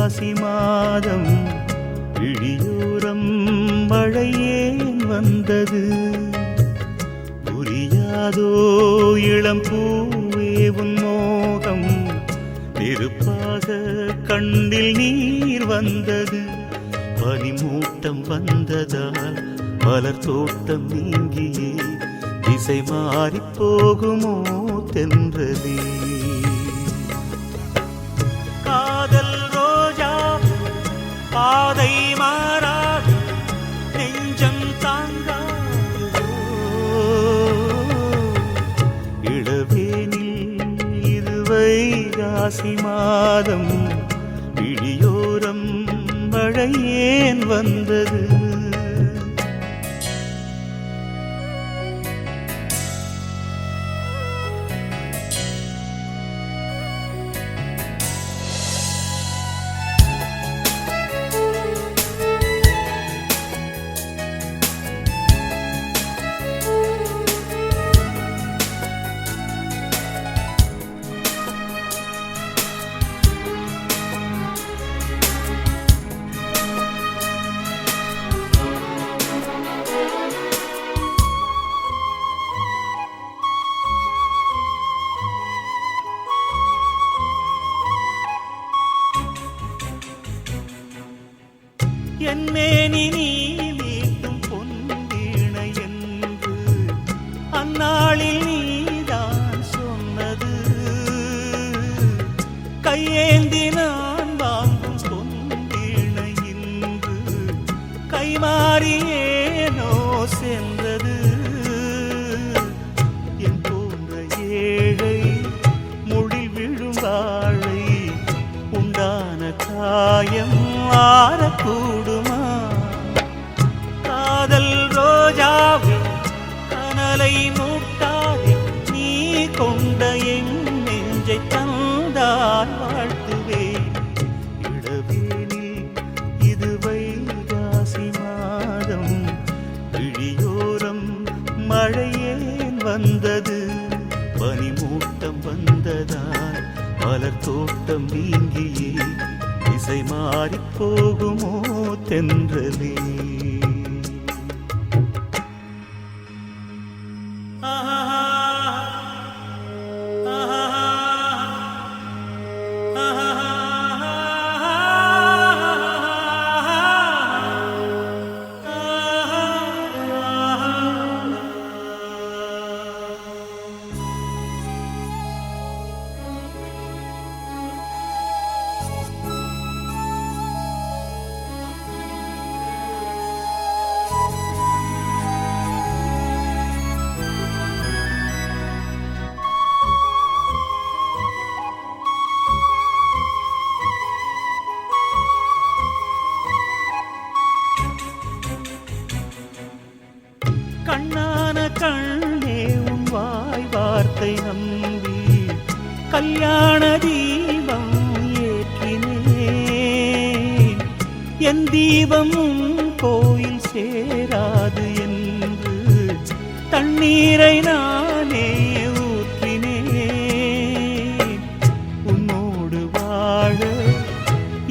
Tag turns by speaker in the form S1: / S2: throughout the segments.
S1: வைகாசி மாதம் விழியோரம் மழையேன் வந்தது. புரியாதோ இளம் பூவே உன் மோகம், நெருப்பாக கண்ணில் நீர் வந்தது. பனிமூட்டம் வந்ததால் மலர் தோட்டம் நீங்கியே திசை மாறி போகுமோ தென்றலே. காதல் ரோஜா பாதை மாறாது, நெஞ்சம் தாங்காதோ. இளவேனில் இது வைகாசி மாதம், விழியோரம் மழையேன் வந்தது. என்னேனி நீ மீட்டும் பொன்வீணை என்று அந்நாளில் நீதான் சொன்னது. கையேந்தி நான் வாங்கும் பொன்வீணை இன்று கைமாறியேனோ சென்றது. என் போன்ற ஏழை முழில் விழும் வாழை உண்டான காயம் ஆறக்கூடுமா? காதல் ரோஜாவே கனலை மூட்டாதே, நீ கொண்ட என் நெஞ்சை தந்தால் வாழ்த்துவேன். இளவேனில் இது வைகாசி மாதம், விழியோரம் மழையேன் வந்தது. பனிமூட்டம் வந்ததால் மலர் தோட்டம் நீங்கியே திசை மாறி போகுமோ தென்றலே. கண்ணான கண்ணே உன் வாய் வார்த்தை நம்பி கல்யாண தீபம் ஏற்றினேன். என் தீபம் உன் கோயில் சேராது என்று தண்ணீரை நானே ஊற்றினேன். உன்னோடு வாழ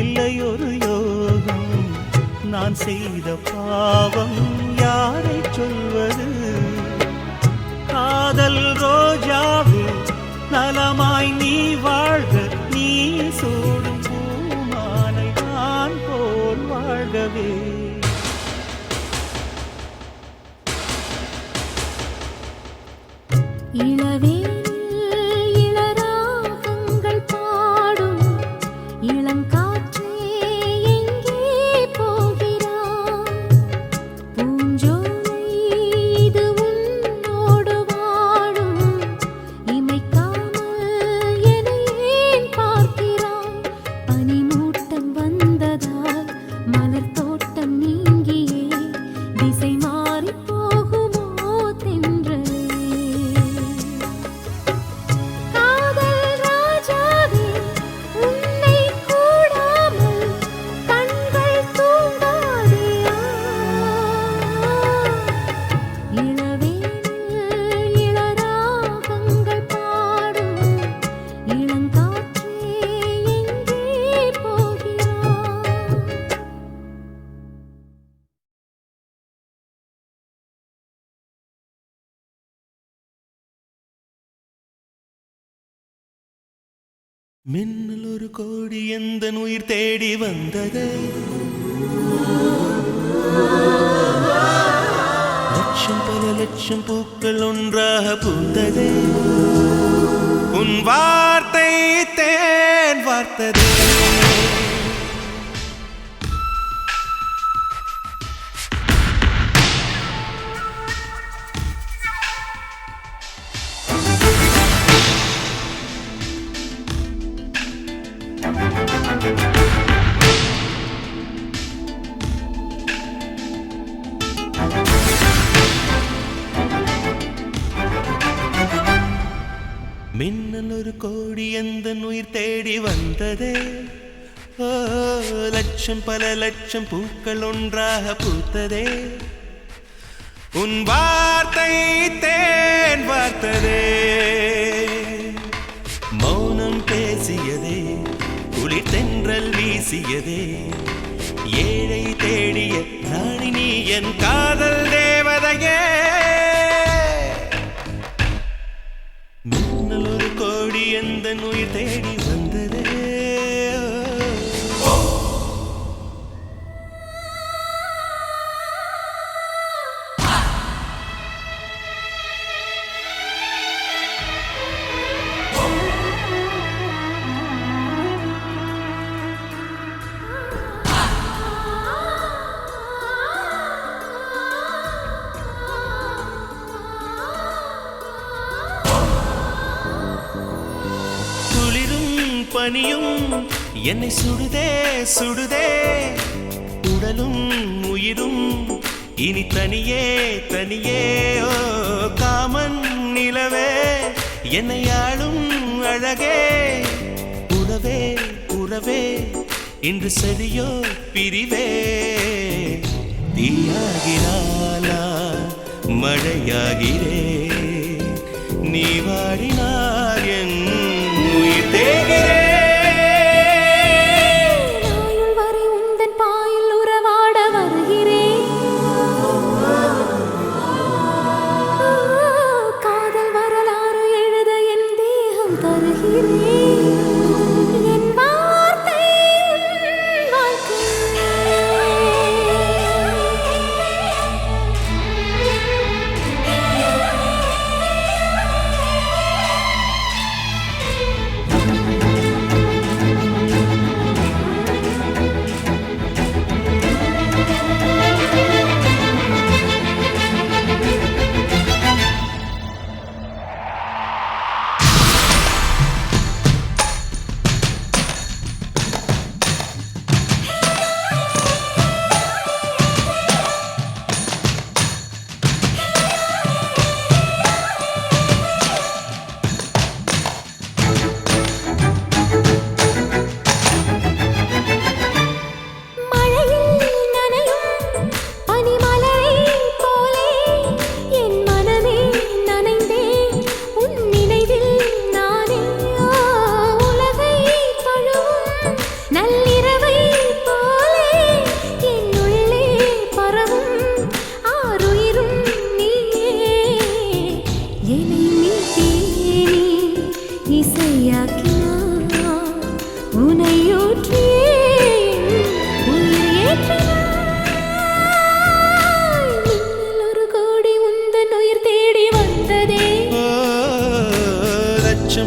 S1: இல்லையொரு யோகம், நான் செய்த பாவம் யாரை சொல்வது? காதல் ரோஜாவே நலமாய் நீ வாழ்க, நீ சூடும் பூமாலை நான் போல் வாழ்கவே.
S2: இளராகங்கள் பாடும் இளங்காற்றே எங்கே போகிறாய்? பூஞ்சோலை இது உன்னோடு வாழும், இமைக்காமல் என்னை ஏன் பார்க்கிறாய்? பனிமூட்டம் வந்ததால் மலர் தோட்டம் நீங்கியே திசை மாறி போகுமோ தென்றலே.
S1: மின்னல் ஒரு கோடி எந்த உயிர் தேடி வந்ததே லட்சம் பல லட்சம் பூக்கள் ஒன்றாக பூத்ததே உன் வார்த்தை தேன் வார்த்ததே மின்னல் ஒரு கோடி எந்த உயிர் தேடி வந்ததே ஓ லட்சம் பல லட்சம் பூக்கள் ஒன்றாக பூத்ததே உன் வார்த்தை தேன் வார்த்ததே மௌனம் பேசியதே குளிர் தென்றல் வீசியதே ஏழை தேடிய ராணி நீ என் காதல் தேவதையே மின்னல் ஒரு கோடி எந்த உயிர் தேடி வந்ததே பனியும் என்னை சுடுதே சுடுதே உடலும் உயிரும் இனி தனியே தனியே ஓ காமன் நிலவே என்னை ஆளும் அழகே உறவே உறவே இன்று சரியோ பிரிவே தீயாகிறாளா மழையாகிறே நீ வாடினார் என் உயிர் தேகிறே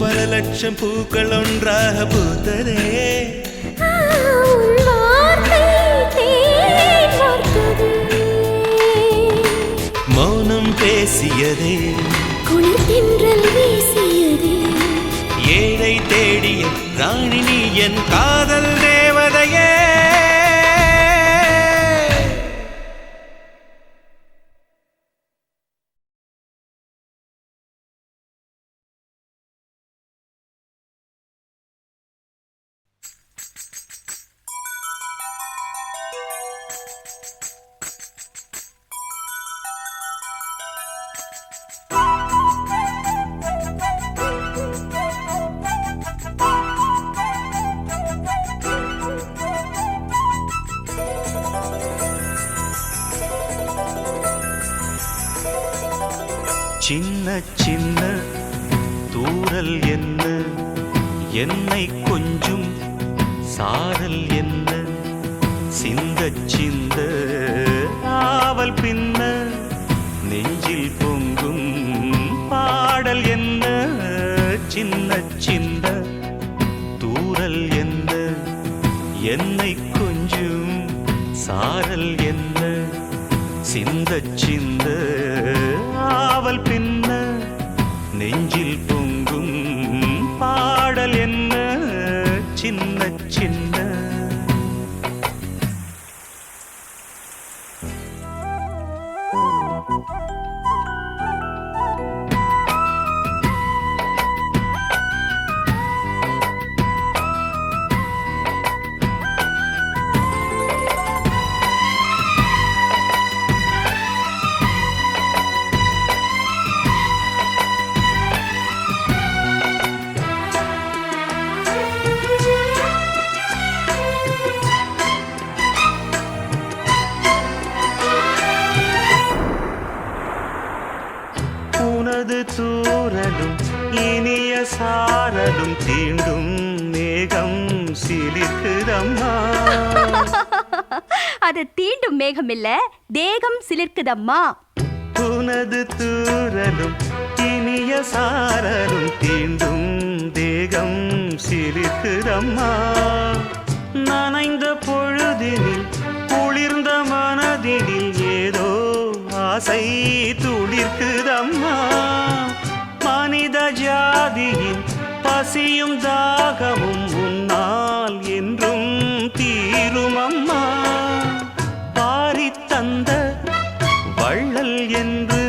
S1: பல லட்சம் பூக்கள் ஒன்றாக பூத்ததே மௌனம் பேசியதே
S2: குளிர் தென்றல் வீசியதே
S1: ஏழை தேடிய ராணி நீ என் காதல் தேவதையே சின்ன சின்ன தூரல் என்ன என்னை கொஞ்சும் சாரல் என்ன சிந்த சிந்த ஆவல் பின்ன நெஞ்சில் பொங்கும் பாடல் என்ன சின்ன சின்ன தூரல் என்ன என்னை கொஞ்சும் சாரல் என்ன சிந்த சிந்த ஆவல் பின்ன நெஞ்சில் பொங்கும் பாடல் என்ன சின்ன சின்ன உனது தூரலும் இனிய சாரலும் தீண்டும் மேகம் சிலிர்க்குதம்மா.
S3: அது தீண்டும் மேகம் இல்ல, தேகம் சிலிர்க்குதம்மா.
S1: உனது தூரலும் இனிய சாரலும் தீண்டும் தேகம் சிலிர்க்குதம்மா. நனைந்த பொழுதினில் குளிர்ந்த மனதினில் ஏதோ ஆசை துளிர்க்குதம்மா. மனித ஜாதியின் பசியும் தாகமும் உன்னால் என்றும் தீருமம்மா. பாரித்தந்த வள்ளல் என்று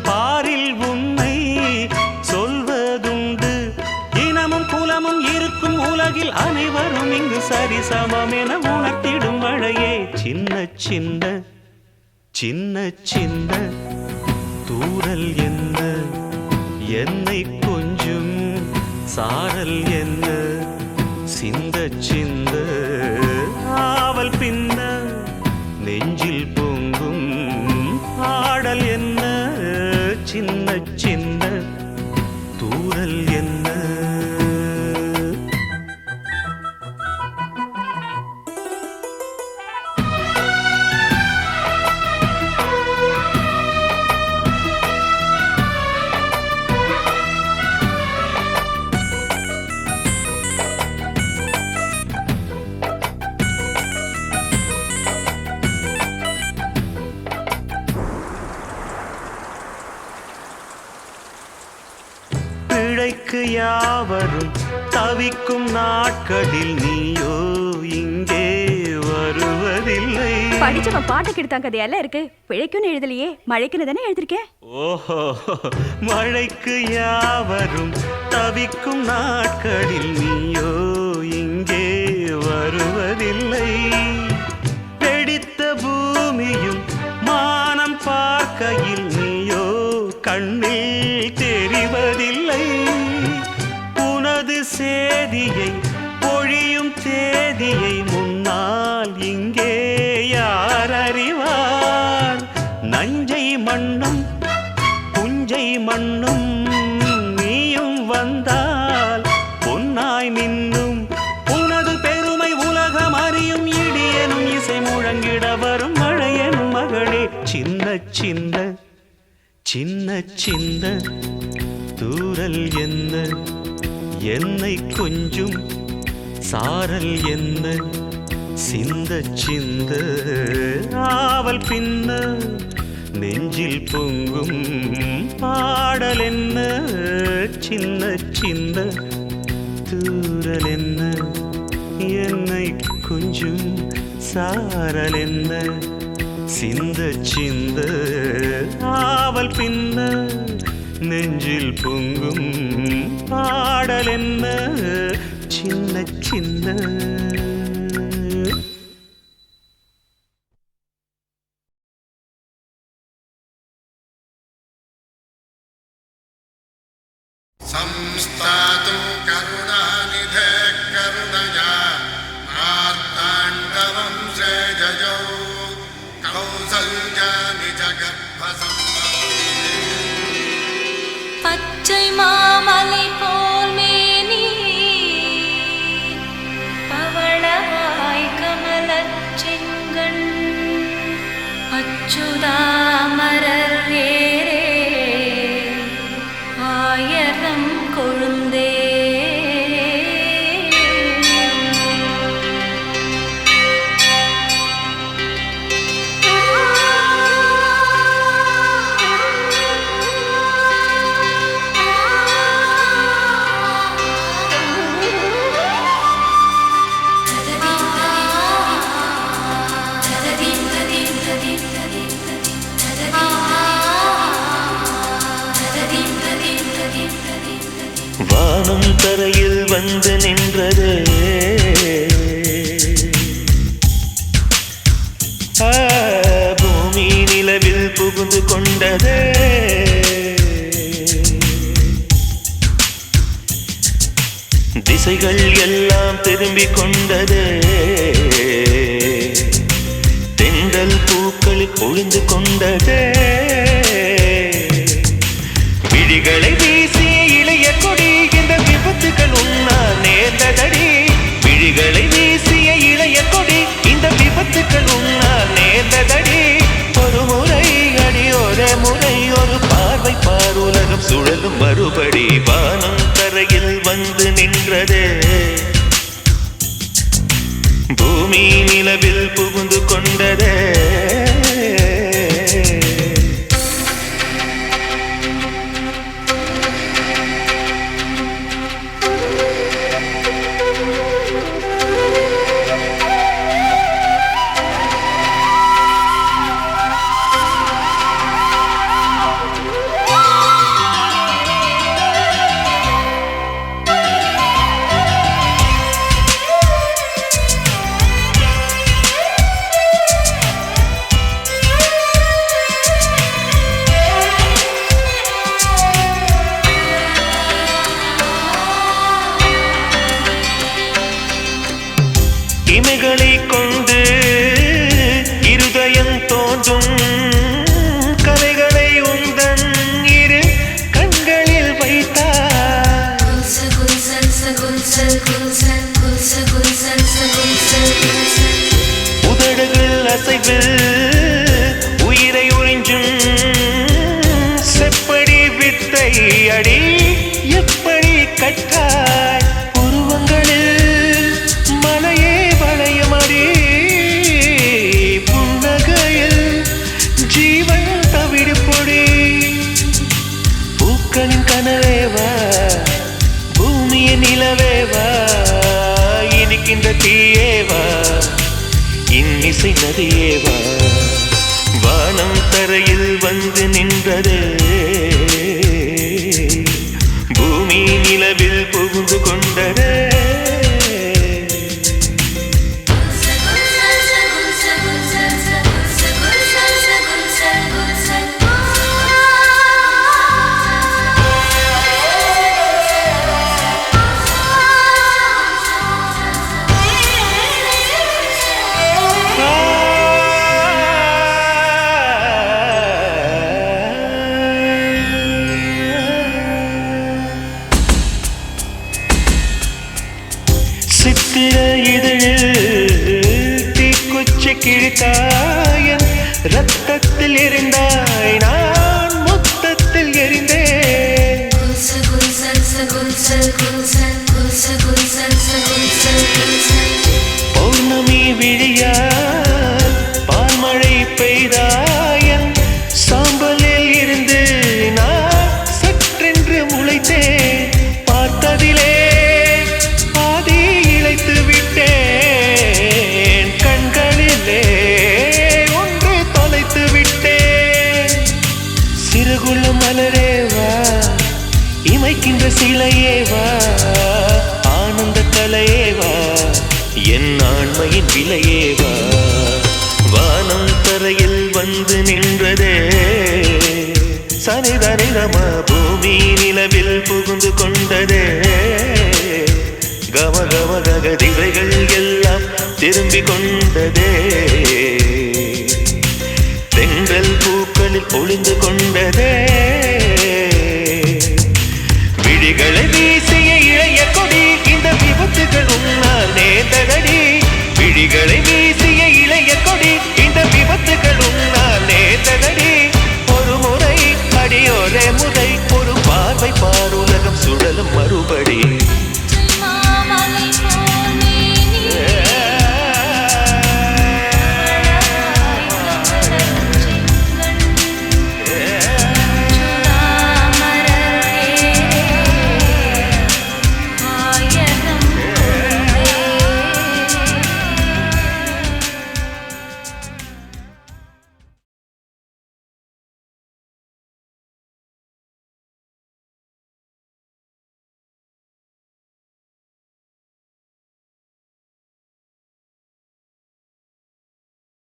S1: பாரில் உன்னை சொல்வதுண்டு. இனமும் குலமும் இருக்கும் உலகில் அனைவரும் இங்கு சரிசமம் என உணர்த்திடும் மழையே சின்ன சின்ன சின்ன சின்ன தூரல் என்ன என்னை கொஞ்சும் சாரல் என்ன சிந்த சிந்த ஆவல் பின்ன நெஞ்சில் பொங்கும் பாடல் என்ன சின்ன சின்ன தூரல் என்ன. பிழைக்கு யாவரும் தவிக்கும் நாட்களில் நீயோ இங்கே வருவதில்லை.
S3: படிச்சவன் பாட்டு கெடுத்தான் கதையெல்லாம் இருக்கு. பிழைக்குன்னு எழுதலையே, மழைக்குன்னு தானே எழுதிருக்கேன்.
S1: ஓஹோ, மழைக்கு யாவரும் தவிக்கும் நாட்களில் நீயோ இங்கே வருவதில்லை. வெடித்த பூமியும் மானம் பார்க்கையில் நீயோ கண்ணில் தெரிவதில்லை. உனது சேதியை பொழியும் தேதியை முன்னால் இங்கே யார் அறிவார்? நஞ்சை மண்ணும் புஞ்சை மண்ணும் நீயும் வந்தால் பொன்னாய் மின்னும். உனது பெருமை உலகம் அறியும். இடியனும் இசை முழங்கிட வரும் மழையனும் மகளே சின்ன சின்ன சின்ன சின்ன தூரல் என்ன என்னை கொஞ்சும் சாரல் என்ன சிந்த சிந்த ஆவல் பின்ன நெஞ்சில் பொங்கும் பாடல் என்ன சின்ன சின்ன தூரல் என்ன என்னை கொஞ்சும் சாரல் என்ன சிந்த சிந்த ஆவல் பின்ன நெஞ்சில் பொங்கும் பாடல் என்ன சின்ன சின்ன.
S4: संस्थातु करुणानिधे करुणया मार्ताण्डवं जयजौ कौसल्या निजगर्भसम्भवे
S2: பச்சை மாமலை போல் மேனி அச்சுதாமரர் ஏரே ஆயரம் கொழுந்தே
S1: வானம் தரையில் வந்து நின்றது பூமி நிலவில் புகுந்து கொண்டது திசைகள் எல்லாம் திரும்பிக் கொண்டது தென்றல் பூக்களில் பொழிந்து கொண்டது விழிகளை வீசிய இளைய கொடி இந்த விபத்துகள் உன்னால் நேர்ந்ததடி விழிகளை வீசிய இளைய கொடி இந்த விபத்துகள் உன்னால் நேர்ந்ததடி ஒரு முறை அடி ஒரு முறை ஒரு பார்வை பார் உலகம் சுழலும் மறுபடி வானம் தரையில் வந்து நின்றது பூமி நிலவில் புகுந்து கொண்டது இமைகளை கொண்டு இருதயம் தோன்றும் கலைகளை உந்தன் இரு கண்களில் வைத்தார் உதடுகள் அசைவில் உயிரை உறிஞ்சும் செப்படி வித்தை அடி எப்படி கற்றாய் உருவங்களில் மலையே வளையமடி புன்னகையில் ஜீவன் தவிடு பொடி பூக்களின் கனவேவா பூமியின் நிலவேவா இனிக்கின்ற தீயேவா இன்னிசை நதியேவா வானம் தரையில் வந்து நின்றது பூமி நிலவில் புகுந்து கொண்டது சித்திர இதழில் தீக்குச்சி கிழித்தாயன் ரத்தத்தில் எரிந்தாய் நான் மொத்தத்தில் எரிந்தேன் பௌர்ணமி விழியால் பால்மழை பெய்தாயன் சாம்பலில் இருந்து நான் சற்றென்று முளைத்தேன் பார்த்ததிலே மலரேவா இமைக்கின்ற சிலையேவா ஆனந்த கலையேவா என் ஆண்மையின் விலையேவா வானம் தரையில் வந்து நின்றதே சனிதனிதம பூமி நிலவில் புகுந்து கொண்டதே கம கம கதிரைகள் எல்லாம் திரும்பிக் கொண்டதே தென்றல் பூக்களில் ஒளிந்து கொண்டதே